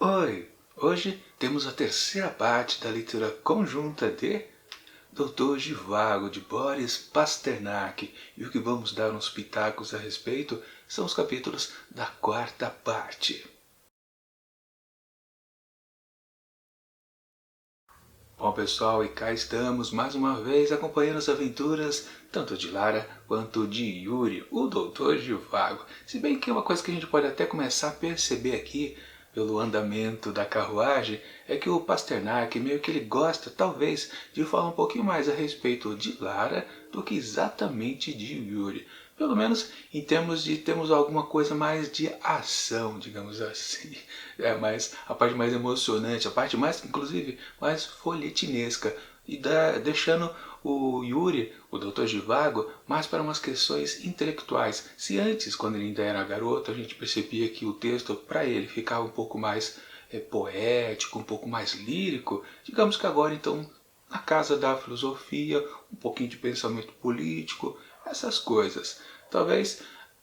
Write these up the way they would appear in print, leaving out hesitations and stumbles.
Oi! Hoje temos a terceira parte da leitura conjunta de Doutor Zhivago, de Boris Pasternak, e o que vamos dar uns pitacos a respeito são os capítulos da quarta parte. Bom pessoal, e cá estamos mais uma vez acompanhando as aventuras tanto de Lara quanto de Yuri, o Doutor Zhivago. Se bem que é uma coisa que a gente pode até começar a perceber aqui pelo andamento da carruagem é que o Pasternak meio que ele gosta talvez de falar um pouquinho mais a respeito de Lara do que exatamente de Yuri. Pelo menos em termos de termos alguma coisa mais de ação, digamos assim. É mais a parte mais emocionante, a parte mais, inclusive, mais folhetinesca. E deixando o Yuri, o Dr. Zhivago, mais para umas questões intelectuais. Se antes, quando ele ainda era garoto, a gente percebia que o texto, para ele, ficava um pouco mais poético, um pouco mais lírico, digamos que agora, então, na casa da filosofia, um pouquinho de pensamento político, essas coisas. Talvez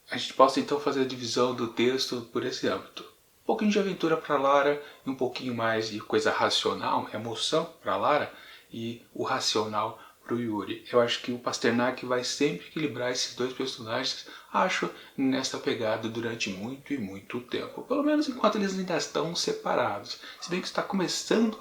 a gente possa então fazer a divisão do texto por esse âmbito. Um pouquinho de aventura para Lara e um pouquinho mais de coisa racional, emoção para Lara e o racional para o Yuri. Eu acho que o Pasternak vai sempre equilibrar esses dois personagens, acho, nessa pegada durante muito e muito tempo. Pelo menos enquanto eles ainda estão separados. Se bem que está começando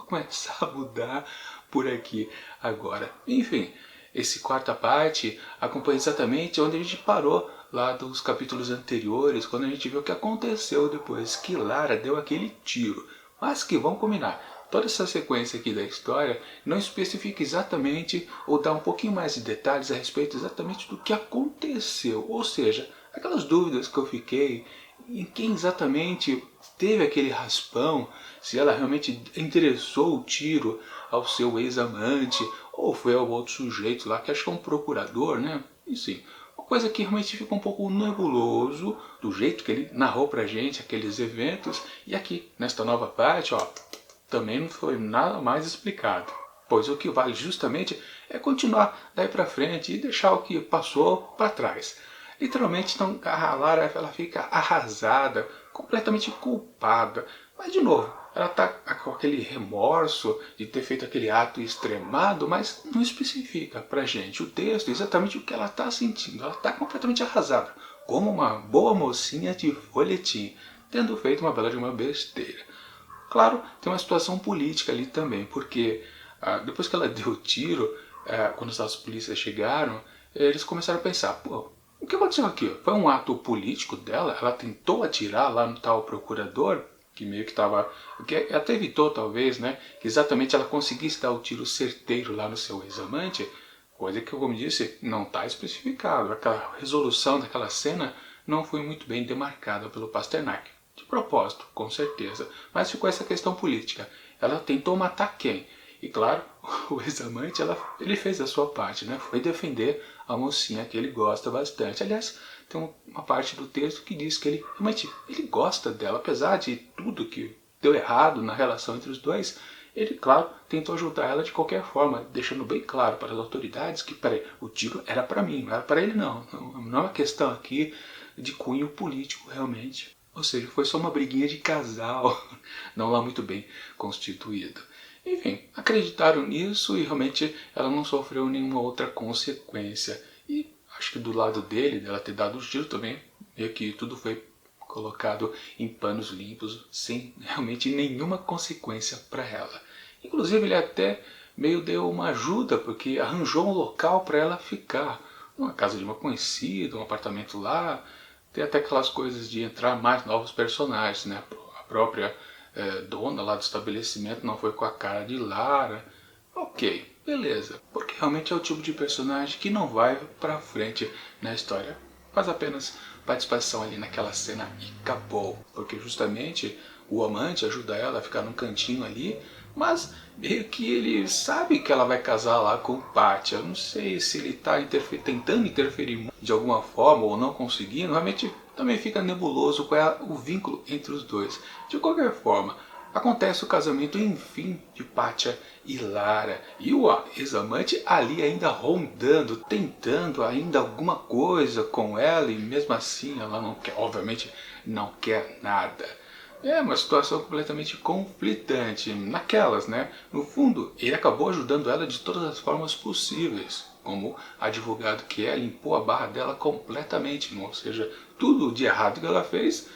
a mudar por aqui agora. Enfim, esse quarta parte acompanha exatamente onde a gente parou lá dos capítulos anteriores, quando a gente viu o que aconteceu depois que Lara deu aquele tiro. Mas que vamos combinar, toda essa sequência aqui da história não especifica exatamente ou dá um pouquinho mais de detalhes a respeito exatamente do que aconteceu. Ou seja, aquelas dúvidas que eu fiquei em quem exatamente teve aquele raspão, se ela realmente interessou o tiro ao seu ex-amante, ou foi ao outro sujeito lá, que acho que é um procurador, né? E sim, uma coisa que realmente fica um pouco nebuloso, do jeito que ele narrou pra gente aqueles eventos, e aqui, nesta nova parte, ó, também não foi nada mais explicado. Pois o que vale justamente é continuar daí pra frente e deixar o que passou para trás. Literalmente, então, a Lara ela fica arrasada, completamente culpada. Mas, de novo, ela está com aquele remorso de ter feito aquele ato extremado, mas não especifica pra gente o texto exatamente o que ela está sentindo. Ela está completamente arrasada, como uma boa mocinha de folhetim, tendo feito uma bela de uma besteira. Claro, tem uma situação política ali também, porque depois que ela deu o tiro, quando as polícias chegaram, eles começaram a pensar, pô, o que aconteceu aqui? Foi um ato político dela? Ela tentou atirar lá no tal procurador, que meio que estava... que até evitou, talvez, né, que exatamente ela conseguisse dar o tiro certeiro lá no seu ex-amante, coisa que, como disse, não está especificado. Aquela resolução daquela cena não foi muito bem demarcada pelo Pasternak. De propósito, com certeza. Mas ficou essa questão política. Ela tentou matar quem? E claro, o ex-amante, ele fez a sua parte, né? Foi defender a mocinha que ele gosta bastante. Aliás, tem uma parte do texto que diz que ele realmente ele gosta dela, apesar de tudo que deu errado na relação entre os dois. Ele, claro, tentou ajudar ela de qualquer forma, deixando bem claro para as autoridades que, peraí, o tiro era para mim, não era para ele não. Não é uma questão aqui de cunho político, realmente. Ou seja, foi só uma briguinha de casal, não lá muito bem constituído. Enfim, acreditaram nisso e realmente ela não sofreu nenhuma outra consequência. E acho que do lado dele, dela ter dado o tiro também, meio que tudo foi colocado em panos limpos, sem realmente nenhuma consequência para ela. Inclusive ele até meio deu uma ajuda, porque arranjou um local para ela ficar. Uma casa de uma conhecida, um apartamento lá. Tem até aquelas coisas de entrar mais novos personagens, né? A própria dona lá do estabelecimento não foi com a cara de Lara. Ok, beleza. Porque realmente é o tipo de personagem que não vai pra frente na história. Faz apenas participação ali naquela cena e acabou. Porque justamente o amante ajuda ela a ficar num cantinho ali, mas meio que ele sabe que ela vai casar lá com o Pátia. Eu não sei se ele está tentando interferir de alguma forma ou não conseguindo. Realmente também fica nebuloso qual é o vínculo entre os dois. De qualquer forma, acontece o casamento, enfim, de Pátia e Lara. E o ex-amante ali ainda rondando, tentando ainda alguma coisa com ela, e mesmo assim ela não quer, obviamente não quer nada. É uma situação completamente conflitante, naquelas, né? No fundo, ele acabou ajudando ela de todas as formas possíveis. Como advogado que é, limpou a barra dela completamente, ou seja, tudo de errado que ela fez,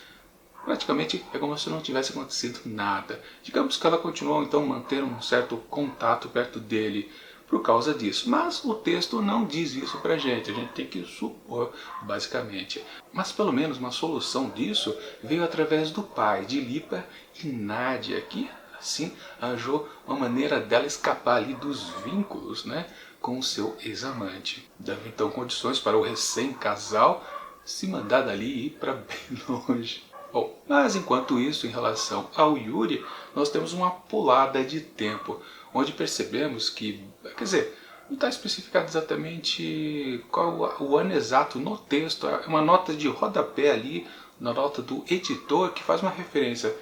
praticamente é como se não tivesse acontecido nada. Digamos que ela continuou então mantendo um certo contato perto dele por causa disso. Mas o texto não diz isso pra gente tem que supor, basicamente. Mas pelo menos uma solução disso veio através do pai de Lipa e Nádia, que assim arranjou uma maneira dela escapar ali dos vínculos, né, com o seu ex-amante, dando então condições para o recém-casal se mandar dali e ir para bem longe. Bom, mas enquanto isso, em relação ao Yuri, nós temos uma pulada de tempo, onde percebemos que, quer dizer, não está especificado exatamente qual o ano exato no texto, é uma nota de rodapé ali, na nota do editor, que faz uma referência,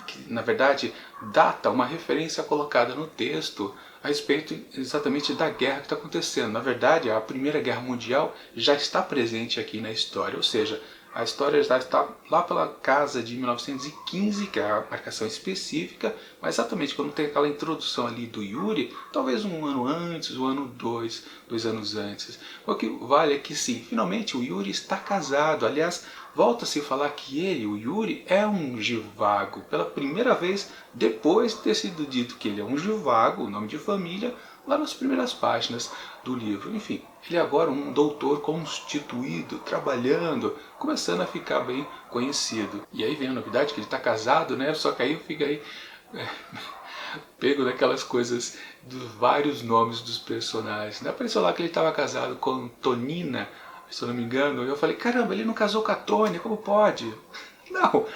que na verdade data uma referência colocada no texto a respeito exatamente da guerra que está acontecendo. Na verdade, a Primeira Guerra Mundial já está presente aqui na história, ou seja, a história já está lá pela casa de 1915, que é a marcação específica, mas exatamente quando tem aquela introdução ali do Yuri, talvez um ano antes, um ano dois anos antes. O que vale é que sim, finalmente o Yuri está casado. Aliás, volta-se a falar que ele, o Yuri, é um Givago. Pela primeira vez, depois de ter sido dito que ele é um Givago, o nome de família, lá nas primeiras páginas do livro. Enfim, ele é agora um doutor constituído, trabalhando, começando a ficar bem conhecido. E aí vem a novidade que ele está casado, né? Só que aí fica aí pego daquelas coisas dos vários nomes dos personagens. Apareceu lá que ele estava casado com Tonina, se eu não me engano. E eu falei, caramba, ele não casou com a Tônia, como pode? Não,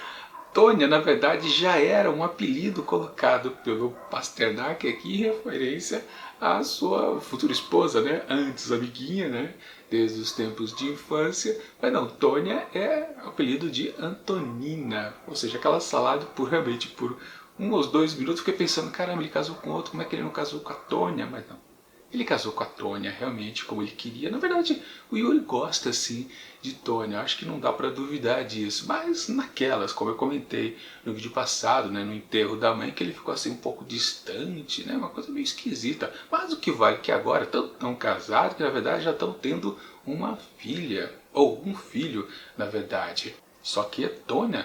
Tônia, na verdade, já era um apelido colocado pelo Pasternak aqui em referência à sua futura esposa, né? Antes amiguinha, né? Desde os tempos de infância. Mas não, Tônia é apelido de Antonina. Ou seja, aquela salada realmente por um ou dois minutos. Fiquei pensando, caramba, ele casou com outro, como é que ele não casou com a Tônia? Mas não. Ele casou com a Tônia realmente como ele queria. Na verdade, o Yuri gosta sim de Tônia, acho que não dá para duvidar disso. Mas naquelas, como eu comentei no vídeo passado, né, no enterro da mãe, que ele ficou assim um pouco distante, né, uma coisa meio esquisita. Mas o que vale é que agora estão casados, que na verdade já estão tendo uma filha, ou um filho, na verdade. Só que a Tônia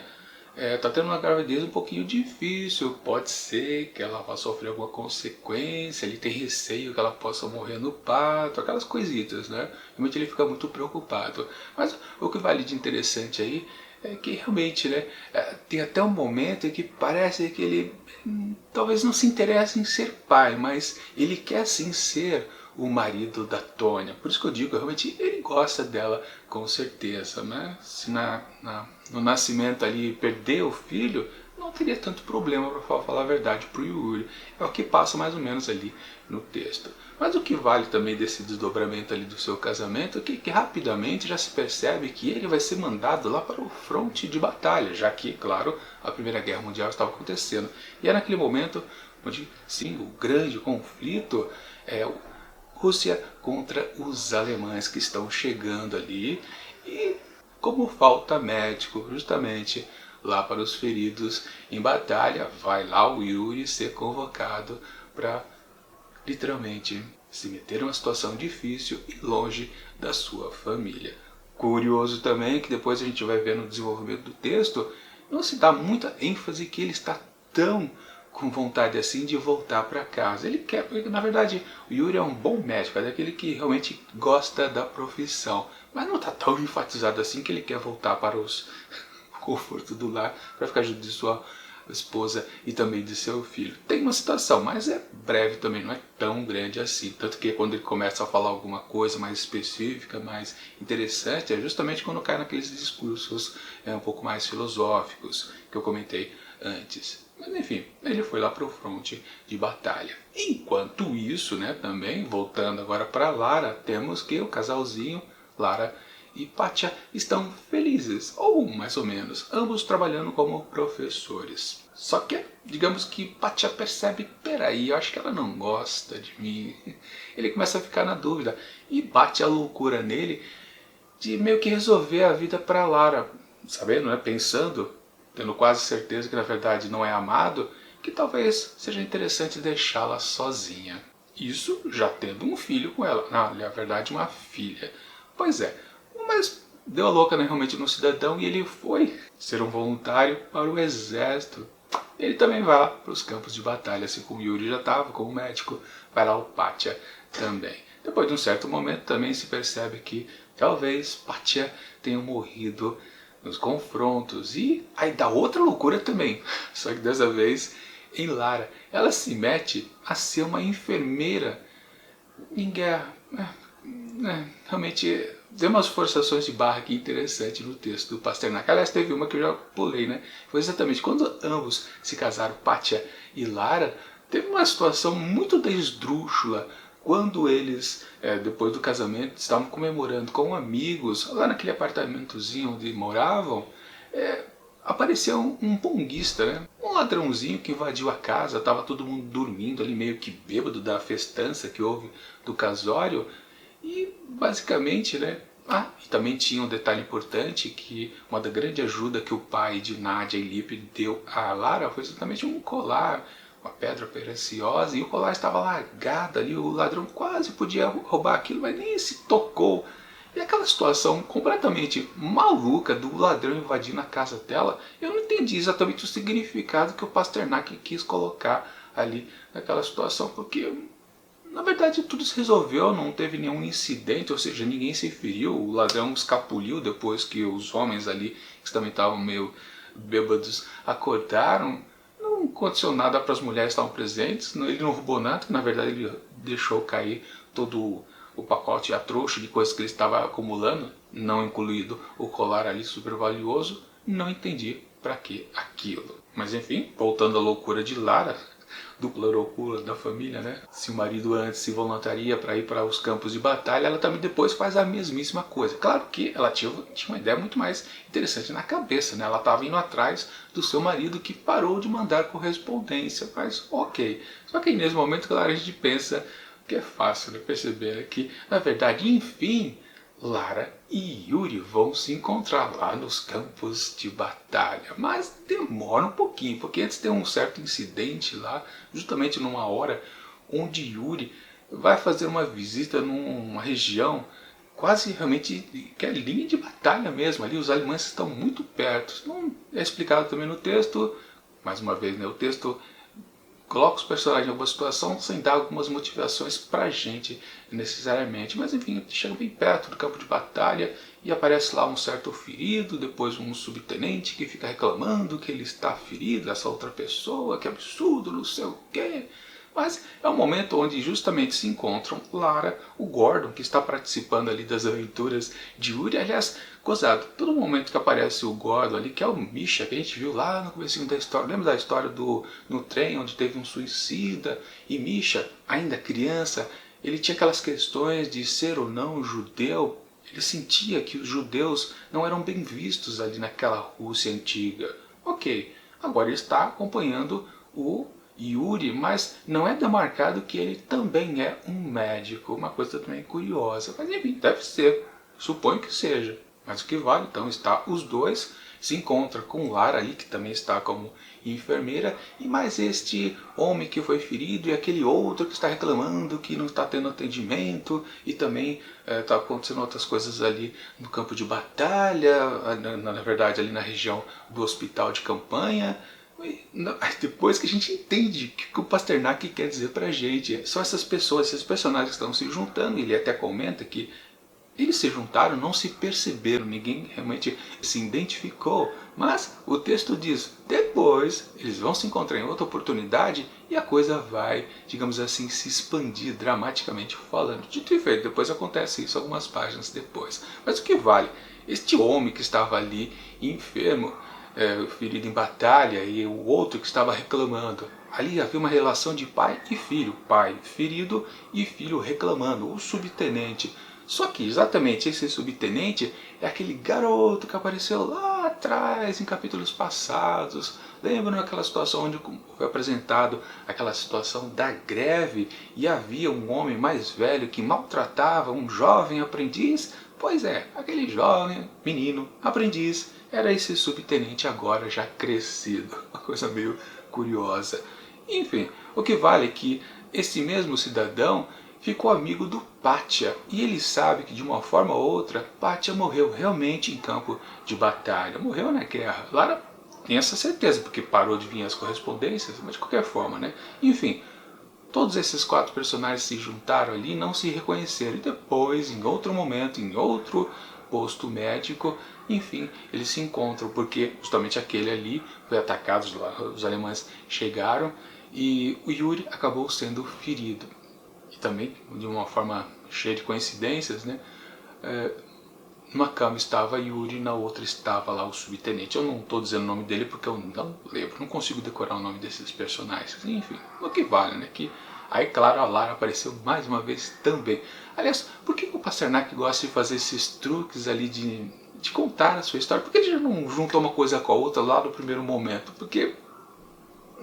tá tendo uma gravidez um pouquinho difícil, pode ser que ela vá sofrer alguma consequência, ele tem receio que ela possa morrer no parto, aquelas coisitas, né? Realmente ele fica muito preocupado. Mas o que vale de interessante aí é que realmente, né, tem até um momento em que parece que ele talvez não se interesse em ser pai, mas ele quer sim ser o marido da Tônia. Por isso que eu digo, realmente ele gosta dela com certeza, né? Se no nascimento ali perder o filho, não teria tanto problema, para falar a verdade, para o Yuri. É o que passa mais ou menos ali no texto. Mas o que vale também desse desdobramento ali do seu casamento é que rapidamente já se percebe que ele vai ser mandado lá para o fronte de batalha, já que, claro, a Primeira Guerra Mundial estava acontecendo. E é naquele momento onde, sim, o grande conflito é Rússia contra os alemães que estão chegando ali e como falta médico justamente lá para os feridos em batalha, vai lá o Yuri ser convocado para literalmente se meter em uma situação difícil e longe da sua família. Curioso também que depois a gente vai ver no desenvolvimento do texto, não se dá muita ênfase que ele está tão com vontade assim de voltar para casa. Ele quer, porque na verdade o Yuri é um bom médico, é daquele que realmente gosta da profissão, mas não está tão enfatizado assim que ele quer voltar para os conforto do lar para ficar junto de sua esposa e também de seu filho. Tem uma situação, mas é breve também, não é tão grande assim. Tanto que quando ele começa a falar alguma coisa mais específica, mais interessante, é justamente quando cai naqueles discursos um pouco mais filosóficos que eu comentei antes. Mas enfim, ele foi lá para o fronte de batalha. Enquanto isso, né, também, voltando agora para Lara, temos que o casalzinho, Lara e Pátia, estão felizes, ou mais ou menos, ambos trabalhando como professores. Só que, digamos que Pátia percebe, peraí, eu acho que ela não gosta de mim. Ele começa a ficar na dúvida e bate a loucura nele de meio que resolver a vida para Lara, sabendo, né, pensando tendo quase certeza que na verdade não é amado, que talvez seja interessante deixá-la sozinha. Isso já tendo um filho com ela. Não, na verdade uma filha. Pois é, mas deu a louca, né, realmente no cidadão, e ele foi ser um voluntário para o exército. Ele também vai lá para os campos de batalha, assim como Yuri já estava, como médico, vai lá o Pátia também. Depois de um certo momento também se percebe que talvez Pátia tenha morrido nos confrontos. E aí dá outra loucura também, só que dessa vez em Lara. Ela se mete a ser uma enfermeira em guerra. Realmente deu umas forçações de barra aqui interessante no texto do Pasternak. Aliás, teve uma que eu já pulei, né? Foi exatamente quando ambos se casaram, Pátia e Lara, teve uma situação muito esdrúxula quando eles, depois do casamento, estavam comemorando com amigos, lá naquele apartamentozinho onde moravam, apareceu um ponguista, né? Um ladrãozinho que invadiu a casa, estava todo mundo dormindo ali, meio que bêbado da festança que houve do casório, e basicamente, né? E também tinha um detalhe importante, que uma da grande ajuda que o pai de Nadia e Lipe deu a Lara foi exatamente um colar, uma pedra preciosa, e o colar estava largado ali, o ladrão quase podia roubar aquilo, mas nem se tocou. E aquela situação completamente maluca do ladrão invadindo a casa dela, eu não entendi exatamente o significado que o Pasternak quis colocar ali naquela situação, porque na verdade tudo se resolveu, não teve nenhum incidente, ou seja, ninguém se feriu, o ladrão escapuliu depois que os homens ali, que também estavam meio bêbados, acordaram. Não aconteceu nada para as mulheres que estavam presentes, ele não roubou nada, na verdade ele deixou cair todo o pacote, a trouxa de coisas que ele estava acumulando, não incluído o colar ali super valioso. Não entendi para que aquilo. Mas enfim, voltando à loucura de Lara, dupla loucura da família, né? Se o marido antes se voluntaria para ir para os campos de batalha, ela também depois faz a mesmíssima coisa. Claro que ela tinha uma ideia muito mais interessante na cabeça, né? Ela estava indo atrás do seu marido, que parou de mandar correspondência, mas ok. Só que aí nesse momento, claro, a gente pensa que é fácil, né, perceber, né, que na verdade, enfim, Lara e Yuri vão se encontrar lá nos campos de batalha, mas demora um pouquinho, porque antes tem um certo incidente lá, justamente numa hora onde Yuri vai fazer uma visita numa região quase realmente que é linha de batalha mesmo, ali os alemães estão muito perto. Não é explicado também no texto, mais uma vez, né, o texto coloca os personagens em alguma situação sem dar algumas motivações pra gente necessariamente. Mas enfim, chega bem perto do campo de batalha e aparece lá um certo ferido, depois um subtenente que fica reclamando que ele está ferido, essa outra pessoa, que absurdo, não sei o quê. Mas é um momento onde justamente se encontram Lara, o Gordon, que está participando ali das aventuras de Yuri. Aliás, gozado, todo momento que aparece o Gordon ali, que é o Misha, que a gente viu lá no comecinho da história. Lembra da história no trem, onde teve um suicida? E Misha, ainda criança, ele tinha aquelas questões de ser ou não judeu. Ele sentia que os judeus não eram bem vistos ali naquela Rússia antiga. Ok, agora ele está acompanhando o Yuri, mas não é demarcado que ele também é um médico, uma coisa também curiosa. Mas enfim, deve ser, suponho que seja. Mas o que vale, então, está os dois, se encontra com Lara ali, que também está como enfermeira, e mais este homem que foi ferido, e aquele outro que está reclamando que não está tendo atendimento, e também está acontecendo outras coisas ali no campo de batalha, na verdade ali na região do hospital de campanha. Depois que a gente entende o que o Pasternak quer dizer pra gente, são essas pessoas, esses personagens que estão se juntando. Ele até comenta que eles se juntaram, não se perceberam, ninguém realmente se identificou, mas o texto diz, depois eles vão se encontrar em outra oportunidade e a coisa vai, digamos assim, se expandir dramaticamente falando. Dito e feito, depois acontece isso algumas páginas depois. Mas o que vale? Este homem que estava ali enfermo, ferido em batalha, e o outro que estava reclamando. Ali havia uma relação de pai e filho, pai ferido e filho reclamando, o subtenente. Só que exatamente esse subtenente é aquele garoto que apareceu lá atrás em capítulos passados. Lembram daquela situação onde foi apresentado aquela situação da greve e havia um homem mais velho que maltratava um jovem aprendiz? Pois é, aquele jovem menino aprendiz era esse subtenente agora já crescido. Uma coisa meio curiosa. Enfim, o que vale é que esse mesmo cidadão ficou amigo do Pátia, e ele sabe que de uma forma ou outra, Pátia morreu realmente em campo de batalha, morreu na guerra. Lara tem essa certeza, porque parou de vir as correspondências, mas de qualquer forma, né? Enfim, todos esses 4 personagens se juntaram ali e não se reconheceram, e depois, em outro momento, em outro posto médico, enfim, eles se encontram, porque justamente aquele ali foi atacado, os alemães chegaram, e o Yuri acabou sendo ferido. E também, de uma forma cheia de coincidências, né? Numa cama estava Yuri, na outra estava lá o subtenente. Eu não estou dizendo o nome dele porque eu não lembro, não consigo decorar o nome desses personagens. Enfim, o que vale, né? Que aí, claro, a Lara apareceu mais uma vez também. Aliás, por que o Pasternak gosta de fazer esses truques ali de contar a sua história? Por que ele já não juntou uma coisa com a outra lá no primeiro momento? Porque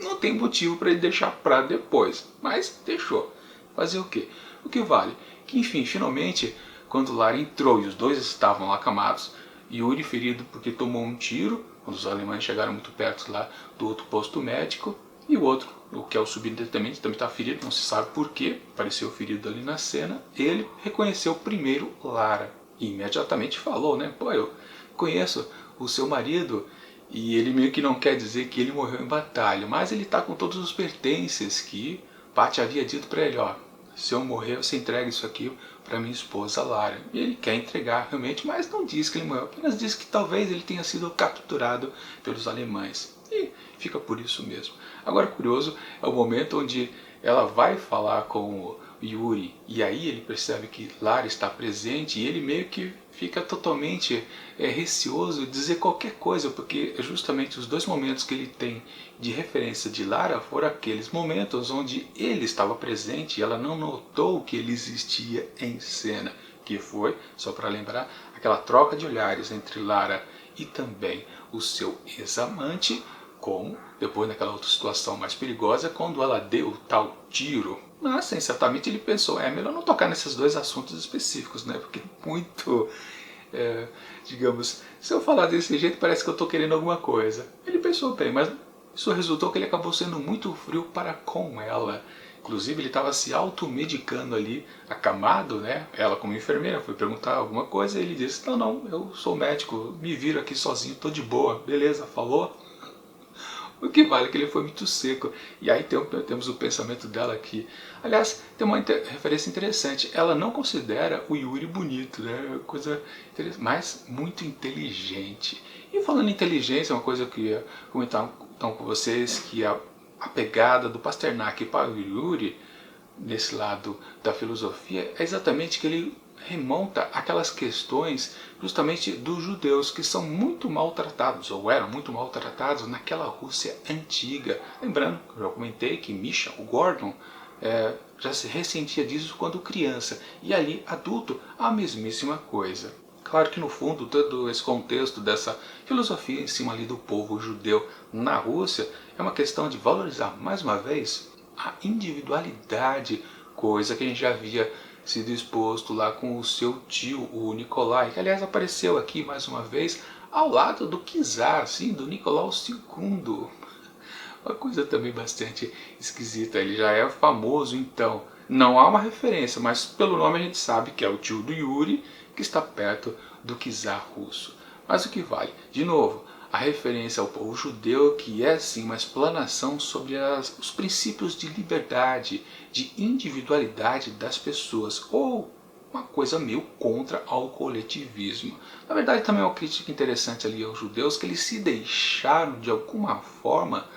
não tem motivo para ele deixar para depois, mas deixou. Fazer o quê? O que vale? Que enfim, finalmente, quando Lara entrou e os dois estavam acamados, Yuri ferido porque tomou um tiro, quando os alemães chegaram muito perto lá do outro posto médico, e o outro, o que é o subtenente, também está ferido, não se sabe porquê, apareceu ferido ali na cena. Ele reconheceu primeiro Lara e imediatamente falou, né? Pô, eu conheço o seu marido. E ele meio que não quer dizer que ele morreu em batalha, mas ele está com todos os pertences que Pátia havia dito para ele, ó, se eu morrer você entrega isso aqui para minha esposa Lara. E ele quer entregar realmente, mas não diz que ele morreu, apenas diz que talvez ele tenha sido capturado pelos alemães. E fica por isso mesmo. Agora, curioso é o momento onde ela vai falar com o Yuri, e aí ele percebe que Lara está presente, e ele meio que fica totalmente receoso de dizer qualquer coisa, porque justamente os 2 momentos que ele tem de referência de Lara foram aqueles momentos onde ele estava presente e ela não notou que ele existia em cena, que foi, só para lembrar, aquela troca de olhares entre Lara e também o seu ex-amante, como depois naquela outra situação mais perigosa, quando ela deu o tal tiro. Mas, certamente ele pensou, melhor não tocar nesses 2 assuntos específicos, né? Porque muito, digamos, se eu falar desse jeito parece que eu estou querendo alguma coisa. Ele pensou bem, mas isso resultou que ele acabou sendo muito frio para com ela. Inclusive ele estava se automedicando ali, acamado, né? Ela como enfermeira foi perguntar alguma coisa e ele disse, não, eu sou médico, me viro aqui sozinho, estou de boa, beleza, falou? O que vale é que ele foi muito seco. E aí temos o pensamento dela aqui. Aliás, tem uma referência interessante. Ela não considera o Yuri bonito, né? Coisa interessante, mas muito inteligente. E falando em inteligência, uma coisa que eu ia comentar então com vocês, que a pegada do Pasternak para o Yuri, nesse lado da filosofia, é exatamente que ele remonta aquelas questões justamente dos judeus que são muito maltratados, ou eram muito maltratados naquela Rússia antiga. Lembrando, eu já comentei que Misha, o Gordon, já se ressentia disso quando criança, e ali, adulto, a mesmíssima coisa. Claro que no fundo todo esse contexto dessa filosofia em cima ali do povo judeu na Rússia é uma questão de valorizar mais uma vez a individualidade, coisa que a gente já havia sido exposto lá com o seu tio, o Nikolai, que aliás apareceu aqui mais uma vez ao lado do czar, assim, do Nicolau II. Uma coisa também bastante esquisita, ele já é famoso então. Não há uma referência, mas pelo nome a gente sabe que é o tio do Yuri, que está perto do czar russo. Mas o que vale? De novo, a referência ao povo judeu, que é sim uma explanação sobre os princípios de liberdade, de individualidade das pessoas, ou uma coisa meio contra ao coletivismo. Na verdade também é uma crítica interessante ali aos judeus, que eles se deixaram de alguma forma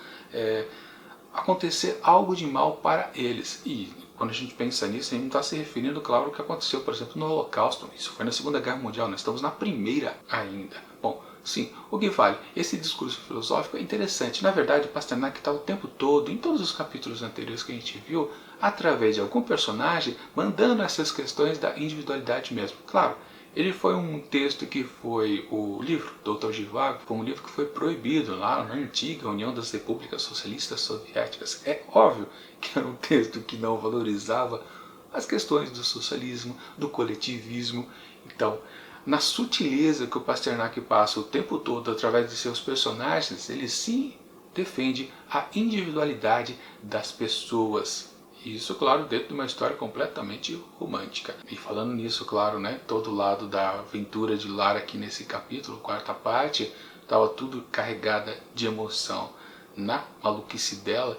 acontecer algo de mal para eles. E quando a gente pensa nisso, a gente não está se referindo, claro, ao que aconteceu, por exemplo, no Holocausto. Isso foi na Segunda Guerra Mundial, nós estamos na Primeira ainda. Bom, sim, o que vale? Esse discurso filosófico é interessante. Na verdade, o Pasternak está o tempo todo, em todos os capítulos anteriores que a gente viu, através de algum personagem, mandando essas questões da individualidade mesmo. Claro, ele foi um texto que foi, o livro Dr. Zhivago, foi um livro que foi proibido lá na antiga União das Repúblicas Socialistas Soviéticas. É óbvio que era um texto que não valorizava as questões do socialismo, do coletivismo. Então, na sutileza que o Pasternak passa o tempo todo através de seus personagens, ele sim defende a individualidade das pessoas. Isso, claro, dentro de uma história completamente romântica. E falando nisso, claro, né, todo lado da aventura de Lara aqui nesse capítulo, quarta parte, estava tudo carregada de emoção. Na maluquice dela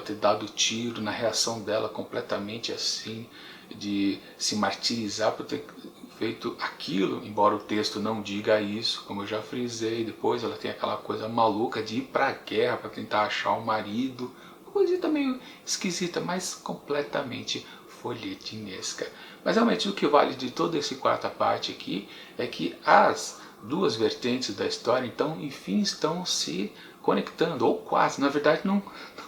ter dado tiro, na reação dela completamente assim, de se martirizar por ter feito aquilo, embora o texto não diga isso, como eu já frisei. Depois ela tem aquela coisa maluca de ir para a guerra para tentar achar o marido, uma coisa meio esquisita, mas completamente folhetinesca. Mas realmente o que vale de toda essa quarta parte aqui é que as duas vertentes da história, então, enfim, estão se conectando, ou quase. Na verdade não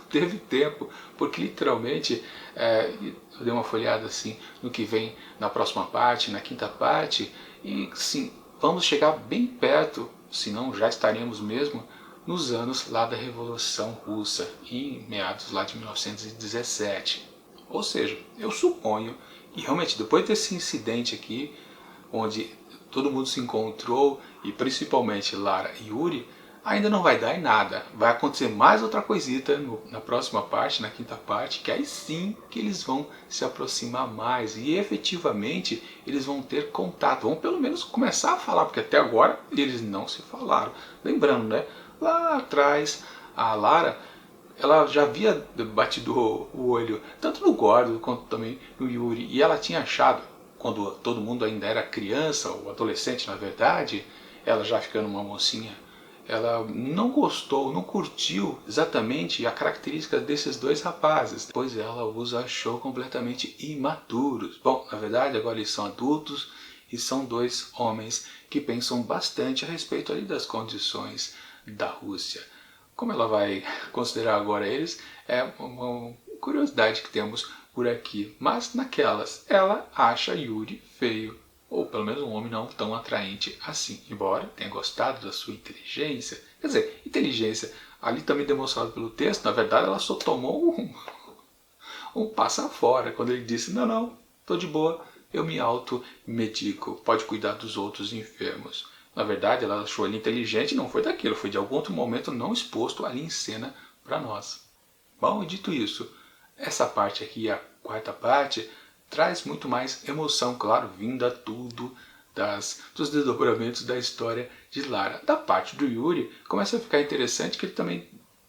teve tempo, porque literalmente eu dei uma folhada assim no que vem na próxima parte, na quinta parte, e sim, vamos chegar bem perto, se não já estaremos mesmo, nos anos lá da Revolução Russa, em meados lá de 1917. Ou seja, eu suponho, e realmente depois desse incidente aqui, onde todo mundo se encontrou, e principalmente Lara e Yuri, ainda não vai dar em nada. Vai acontecer mais outra coisita na próxima parte, na quinta parte, que aí sim que eles vão se aproximar mais e efetivamente eles vão ter contato, vão pelo menos começar a falar, porque até agora eles não se falaram. Lembrando, né, lá atrás a Lara, ela já havia batido o olho tanto no Gordo quanto também no Yuri, e ela tinha achado, quando todo mundo ainda era criança ou adolescente na verdade, ela já ficando uma mocinha, ela não gostou, não curtiu exatamente a característica desses dois rapazes, pois ela os achou completamente imaturos. Bom, na verdade agora eles são adultos e são dois homens que pensam bastante a respeito ali das condições da Rússia. Como ela vai considerar agora eles, é uma curiosidade que temos por aqui. Mas naquelas, ela acha Yuri feio, ou pelo menos um homem não tão atraente assim, embora tenha gostado da sua inteligência. Quer dizer, inteligência ali também demonstrado pelo texto, na verdade ela só tomou um passa fora, quando ele disse, não, tô de boa, eu me automedico, pode cuidar dos outros enfermos. Na verdade, ela achou ele inteligente, não foi daquilo, foi de algum outro momento não exposto ali em cena para nós. Bom, dito isso, essa parte aqui, a quarta parte, traz muito mais emoção, claro, vinda tudo dos desdobramentos da história de Lara. Da parte do Yuri, começa a ficar interessante que ele também,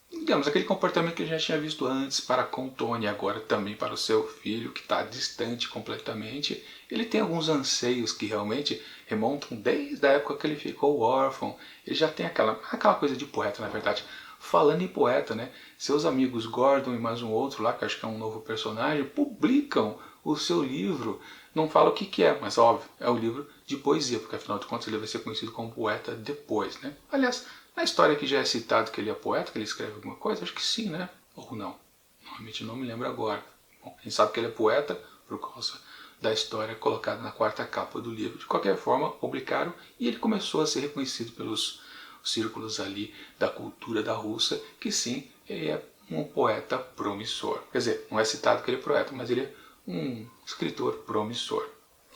digamos, aquele comportamento que a gente já tinha visto antes para com Tony, agora também para o seu filho, que está distante completamente. Ele tem alguns anseios que realmente remontam desde a época que ele ficou órfão. Ele já tem aquela coisa de poeta, na verdade. Falando em poeta, né? Seus amigos Gordon e mais um outro lá, que acho que é um novo personagem, publicam o seu livro. Não fala o que é, mas óbvio, é o livro de poesia, porque afinal de contas ele vai ser conhecido como poeta depois, né? Aliás, na história que já é citado que ele é poeta, que ele escreve alguma coisa, acho que sim, né? Ou não. Realmente não me lembro agora. Bom, a gente sabe que ele é poeta por causa da história colocada na quarta capa do livro. De qualquer forma, publicaram e ele começou a ser reconhecido pelos círculos ali da cultura da Rússia, que sim, ele é um poeta promissor. Quer dizer, não é citado que ele é poeta, mas ele é um escritor promissor.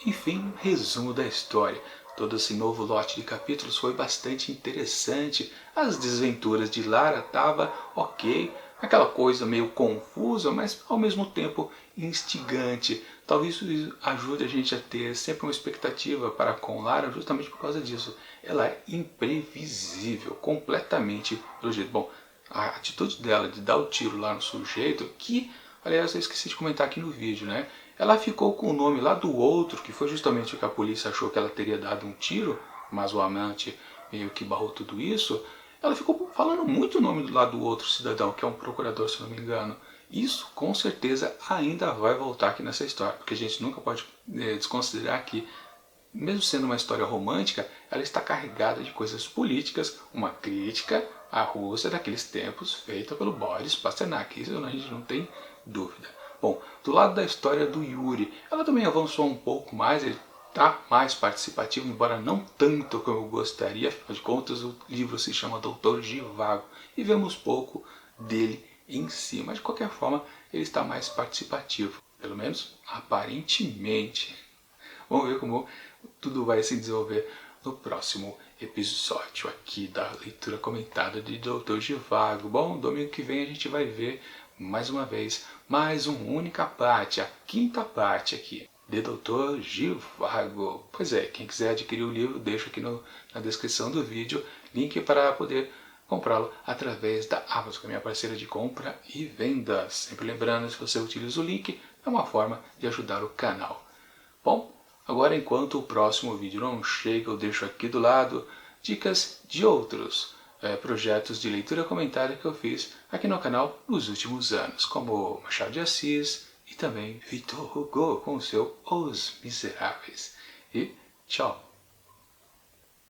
Enfim, resumo da história. Todo esse novo lote de capítulos foi bastante interessante. As desventuras de Lara tava ok, aquela coisa meio confusa, mas ao mesmo tempo instigante. Talvez isso ajude a gente a ter sempre uma expectativa para com Lara, justamente por causa disso. Ela é imprevisível, completamente pelo jeito. Bom, a atitude dela de dar o tiro lá no sujeito, que, aliás, eu esqueci de comentar aqui no vídeo, né? Ela ficou com o nome lá do outro, que foi justamente o que a polícia achou que ela teria dado um tiro, mas o amante meio que barrou tudo isso. Ela ficou falando muito o nome do lado do outro cidadão, que é um procurador, se não me engano. Isso, com certeza, ainda vai voltar aqui nessa história, porque a gente nunca pode desconsiderar que, mesmo sendo uma história romântica, ela está carregada de coisas políticas, uma crítica à Rússia daqueles tempos feita pelo Boris Pasternak. Isso a gente não tem dúvida. Bom, do lado da história do Yuri, ela também avançou um pouco mais, ele está mais participativo, embora não tanto como eu gostaria, afinal de contas o livro se chama Doutor Zhivago e vemos pouco dele em si, mas de qualquer forma ele está mais participativo, pelo menos aparentemente. Vamos ver como tudo vai se desenvolver no próximo episódio aqui da leitura comentada de Doutor Zhivago. Bom, domingo que vem a gente vai ver mais uma vez mais uma única parte, a quinta parte aqui de Doutor Zhivago. Pois é, quem quiser adquirir o livro, deixo aqui na descrição do vídeo link para poder comprá-lo através da Amazon, que é minha parceira de compra e venda. Sempre lembrando, se você utiliza o link, é uma forma de ajudar o canal. Bom, agora enquanto o próximo vídeo não chega, eu deixo aqui do lado dicas de outros projetos de leitura comentada que eu fiz aqui no canal nos últimos anos, como Machado de Assis e também Victor Hugo com o seu Os Miseráveis. E tchau!